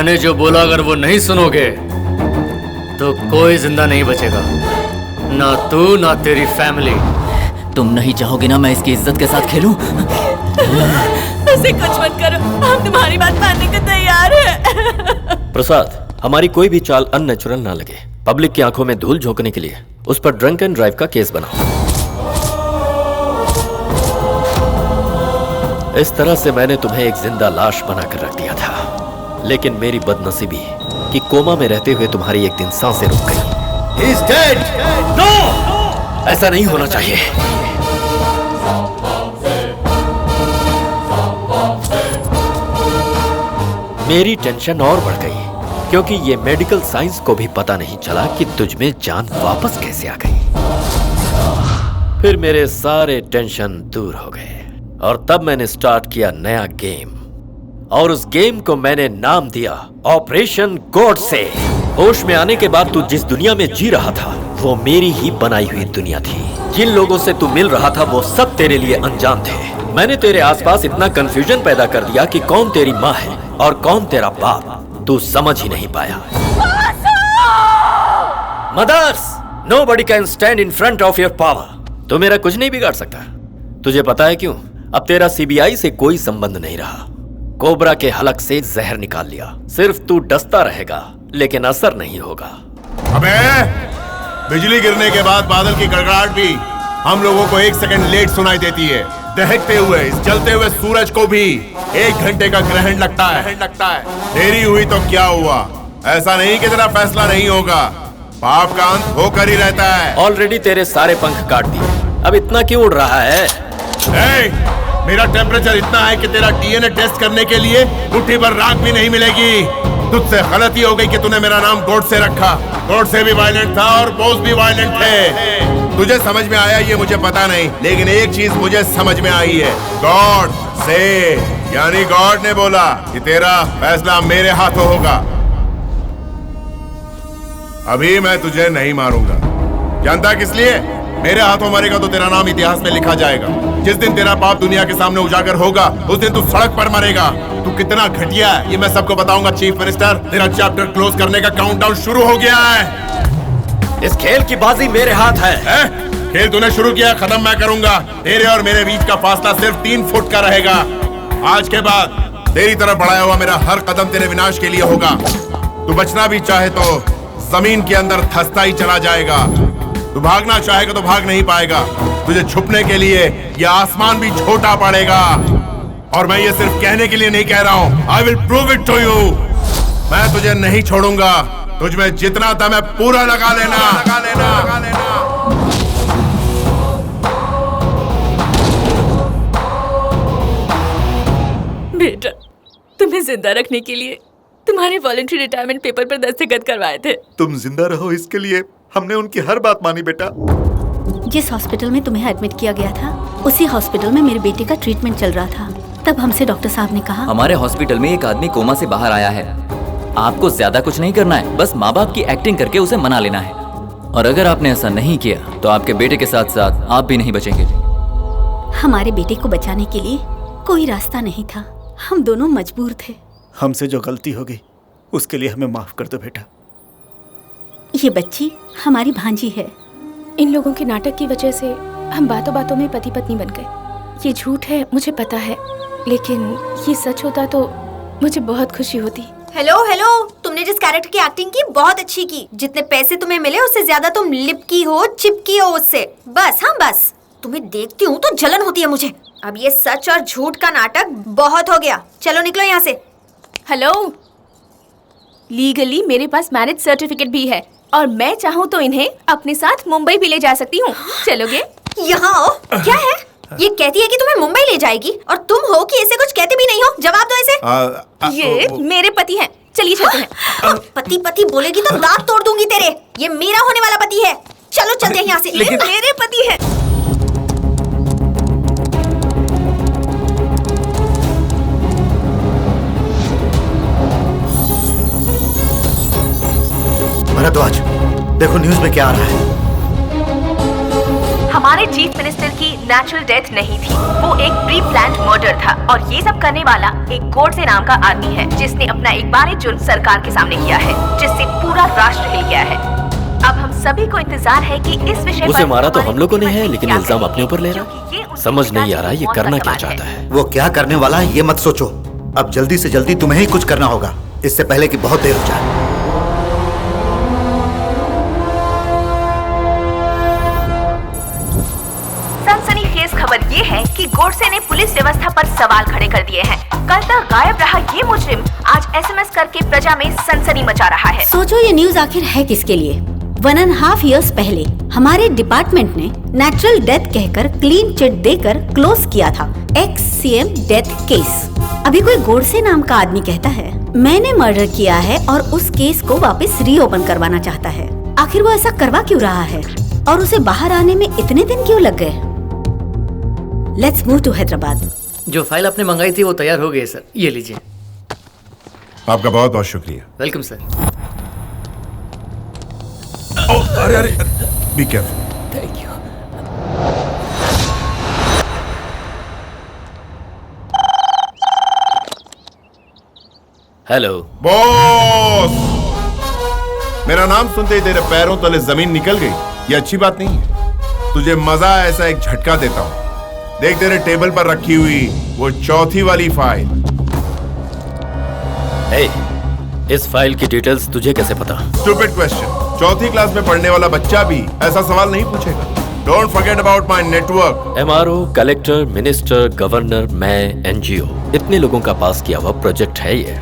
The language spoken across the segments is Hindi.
मैंने जो बोला अगर वो नहीं सुनोगे तो कोई जिंदा नहीं बचेगा, ना तू ना तेरी फैमिली। तुम नहीं चाहोगे ना मैं इसकी इज्जत के साथ खेलूं? उसे कुछ मत करो, हम तुम्हारी बात मानने को तैयार हैं। प्रसाद, हमारी कोई भी चाल अननेचुरल ना लगे। पब्लिक की आंखों में धूल झोंकने के लिए उस पर ड्रंक एंड ड्राइव का केस बनाओ। इस तरह से मैंने तुम्हें एक जिंदा लाश बनाकर रख दिया था, लेकिन मेरी बदनसीबी कि कोमा में रहते हुए तुम्हारी एक दिन सांसें रुक गई। He is dead! No! ऐसा नहीं होना चाहिए। मेरी टेंशन और बढ़ गई क्योंकि ये मेडिकल साइंस को भी पता नहीं चला कि तुझ में जान वापस कैसे आ गई। फिर मेरे सारे टेंशन दूर हो गए और तब मैंने स्टार्ट किया नया गेम, और उस गेम को मैंने नाम दिया ऑपरेशन गॉडसे। होश में आने के बाद तू जिस दुनिया में जी रहा था वो मेरी ही बनाई हुई दुनिया थी। जिन लोगों से तू मिल रहा था वो सब तेरे लिए अनजान थे। मैंने तेरे आसपास इतना कंफ्यूजन पैदा कर दिया कि कौन तेरी माँ है और कौन तेरा बाप, तू समझ ही नहीं पाया। Mothers, nobody can stand in front of your power. तू मेरा कुछ नहीं बिगाड़ सकता। तुझे पता है क्यों? अब तेरा सीबीआई से कोई संबंध नहीं रहा। कोबरा के हलक से जहर निकाल लिया। सिर्फ तू डसता रहेगा लेकिन असर नहीं होगा। अबे, बिजली गिरने के बाद बादल की गड़गड़ाहट भी हम लोगों को 1 सेकंड लेट सुनाई देती है। दहकते हुए इस जलते हुए सूरज को भी 1 घंटे का ग्रहण लगता है। देरी हुई तो क्या हुआ? ऐसा नहीं कि तेरा फैसला नहीं होगा, पाप का अंत होकर ही रहता है। ऑलरेडी तेरे सारे पंख काट दिए, अब इतना क्यों उड़ रहा है? मेरा टेम्परेचर इतना है कि तेरा डीएनए टेस्ट करने के लिए मुट्ठी भर राख भी नहीं मिलेगी। तुझसे गलती हो गई कि तूने मेरा नाम गॉडसे रखा। गॉडसे भी वायलेंट था और बोस भी वायलेंट थे। तुझे समझ में आया ये मुझे पता नहीं, लेकिन एक चीज मुझे समझ में आई है। गॉड से यानी गॉड ने बोला कि तेरा फैसला मेरे हाथों होगा। अभी मैं तुझे नहीं मारूंगा। जानता किस लिए? मेरे हाथों मरेगा तो तेरा नाम इतिहास में लिखा जाएगा। जिस दिन तेरा पाप दुनिया के सामने उजागर होगा उस दिन तू सड़क पर मरेगा। तू कितना घटिया है ये मैं सबको बताऊंगा। चीफ मिनिस्टर, तेरा चैप्टर क्लोज करने का काउंटडाउन शुरू हो गया है। इस खेल की बाजी मेरे हाथ है। खेल तूने शुरू किया, खत्म मैं करूंगा। तेरे और मेरे बीच का फासला सिर्फ 3 फुट का रहेगा। आज के बाद तेरी तरफ बढ़ाया हुआ मेरा हर कदम तेरे विनाश के लिए होगा। तू बचना भी चाहे तो जमीन के अंदर धंसता ही चला जाएगा। तू भागना चाहेगा तो भाग नहीं पाएगा। तुझे छुपने के लिए ये आसमान भी छोटा पड़ेगा। और मैं ये सिर्फ कहने के लिए नहीं कह रहा हूं, I will prove it to you. मैं तुझे नहीं छोड़ूंगा। तुझ में जितना था मैं पूरा लगा लेना। बेटा, तुम्हें जिंदा रखने के लिए तुम्हारे वॉलंटरी रिटायरमेंट पेपर पर दस्तखत करवाए थे। तुम जिंदा रहो इसके लिए हमने उनकी हर बात मानी बेटा। जिस हॉस्पिटल में तुम्हें एडमिट किया गया था उसी हॉस्पिटल में मेरे बेटे का ट्रीटमेंट चल रहा था। तब हमसे डॉक्टर साहब ने कहा, हमारे हॉस्पिटल में एक आदमी कोमा से बाहर आया है। आपको ज्यादा कुछ नहीं करना है, बस माँ बाप की एक्टिंग करके उसे मना लेना है। और अगर आपने ऐसा नहीं किया तो आपके बेटे के साथ साथ आप भी नहीं बचेंगे। हमारे बेटे को बचाने के लिए कोई रास्ता नहीं था। हम दोनों मजबूर थे। हमसे जो गलती हो गई उसके लिए हमें माफ कर दो बेटा। ये बच्ची हमारी भांजी है। इन लोगों के नाटक की वजह से हम बातों बातों में पति पत्नी बन गए। ये झूठ है मुझे पता है, लेकिन ये सच होता तो मुझे बहुत खुशी होती। हेलो, तुमने जिस कैरेक्टर की एक्टिंग की बहुत अच्छी की। जितने पैसे तुम्हें मिले उससे ज्यादा तुम लिपकी हो, चिपकी हो उससे। बस तुम्हें देखती हूँ तो जलन होती है मुझे। अब ये सच और झूठ का नाटक बहुत हो गया। चलो निकलो यहाँ से। हेलो, लीगली मेरे पास मैरिज सर्टिफिकेट भी है और मैं चाहूँ तो इन्हें अपने साथ मुंबई भी ले जा सकती हूँ। चलोगे? यहाँ आओ। क्या है? ये कहती है कि तुम्हें मुंबई ले जाएगी और तुम हो कि ऐसे कुछ कहते भी नहीं हो। जवाब दो इसे। ये मेरे पति हैं। चलिए चलते हैं। पति बोलेगी तो दांत तोड़ दूंगी तेरे। ये मेरा होने वाला पति है। चलो चलते हैं यहाँ से। मेरे पति है। भरद्वाज, देखो न्यूज में क्या आ रहा है। हमारे चीफ मिनिस्टर की नेचुरल डेथ नहीं थी, वो एक प्री प्लान्ड मर्डर था और ये सब करने वाला एक गोडसे नाम का आदमी है जिसने अपना एक बार जुर्म सरकार के सामने किया है, जिससे पूरा राष्ट्र हिल गया है। अब हम सभी को इंतजार है कि इस विषय उसे मारा तो हम लोगों ने है, लेकिन इल्जाम अपने ऊपर ले रहा। समझ नहीं आ रहा ये करना क्या चाहता है। वो क्या करने वाला है ये मत सोचो, अब जल्दी से जल्दी तुम्हें ही कुछ करना होगा, इससे पहले कि बहुत देर हो जाए। सनसनीखेज खबर ये है कि गोडसे ने पुलिस व्यवस्था पर सवाल खड़े कर दिए हैं। कल तक गायब रहा ये मुजरिम आज SMS करके प्रजा में सनसनी मचा रहा है। सोचो ये न्यूज आखिर है किसके लिए। 1.5 years पहले हमारे डिपार्टमेंट ने नेचुरल डेथ कहकर क्लीन चिट देकर क्लोज किया था ex-CM डेथ केस। अभी कोई गोडसे नाम का आदमी कहता है मैंने मर्डर किया है और उस केस को वापस रीओपन करवाना चाहता है। आखिर वो ऐसा करवा क्यों रहा है और उसे बाहर आने में इतने दिन क्यों लग गए? Let's move to Hyderabad. जो फाइल आपने मंगाई थी वो तैयार हो गई है सर, ये लीजिए। आपका बहुत बहुत शुक्रिया। Welcome sir. अरे अरे be careful. Thank you. Hello boss, मेरा नाम सुनते ही तेरे पैरों तले जमीन निकल गई। ये अच्छी बात नहीं है। तुझे मजा ऐसा एक झटका देता हूँ। देख तेरे टेबल पर रखी हुई वो चौथी वाली फाइल। इस फाइल की डिटेल्स तुझे कैसे पता? Stupid question. चौथी क्लास में पढ़ने वाला बच्चा भी ऐसा सवाल नहीं पूछेगा। Don't forget about my network. MRO, collector, minister, governor, मैं, NGO, इतने लोगों का पास किया हुआ प्रोजेक्ट है ये।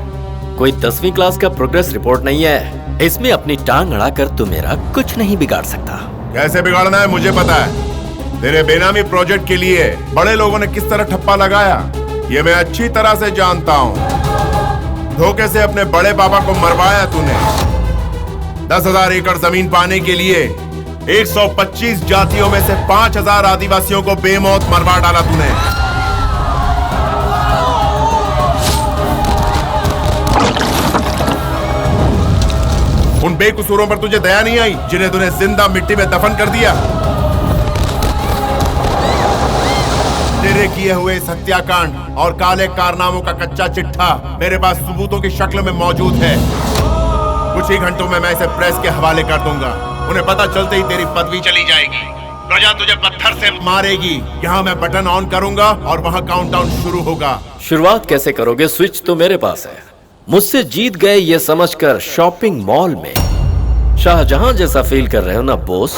कोई 10वीं क्लास का प्रोग्रेस रिपोर्ट नहीं है। इसमें अपनी टांग अड़ाकर तू मेरा कुछ नहीं बिगाड़ सकता। कैसे बिगाड़ना है मुझे पता है। तेरे बेनामी प्रोजेक्ट के लिए बड़े लोगों ने किस तरह ठप्पा लगाया ये मैं अच्छी तरह से जानता हूँ। धोखे से अपने बड़े पापा को मरवाया तूने। 10,000 एकड़ जमीन पाने के लिए 125 जातियों में से 5,000 आदिवासियों को बेमौत मरवा डाला तूने। उन बेकसूरों पर तुझे दया नहीं आई जिन्हें तूने जिंदा मिट्टी में दफन कर दिया। तेरे किए हुए इस हत्याकांड और काले कारनामों का कच्चा चिट्ठा मेरे पास सबूतों की शक्ल में मौजूद है। कुछ ही घंटों में मैं इसे प्रेस के हवाले कर दूंगा। उन्हें पता चलते ही तेरी पदवी चली जाएगी। प्रजा तुझे पत्थर से मारेगी। यहाँ मैं बटन ऑन करूंगा और वहाँ काउंटडाउन शुरू होगा। शुरुआत कैसे करोगे? स्विच तो मेरे पास है। मुझसे जीत गए ये समझकर शॉपिंग मॉल में शाहजहां जैसा फील कर रहे हो ना बॉस?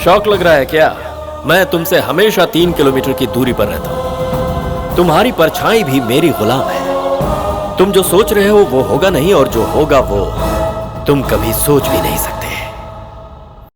शौक लग रहा है क्या? मैं तुमसे हमेशा 3 किलोमीटर की दूरी पर रहता हूं। तुम्हारी परछाई भी मेरी गुलाम है। तुम जो सोच रहे हो वो होगा नहीं और जो होगा वो तुम कभी सोच भी नहीं सकते।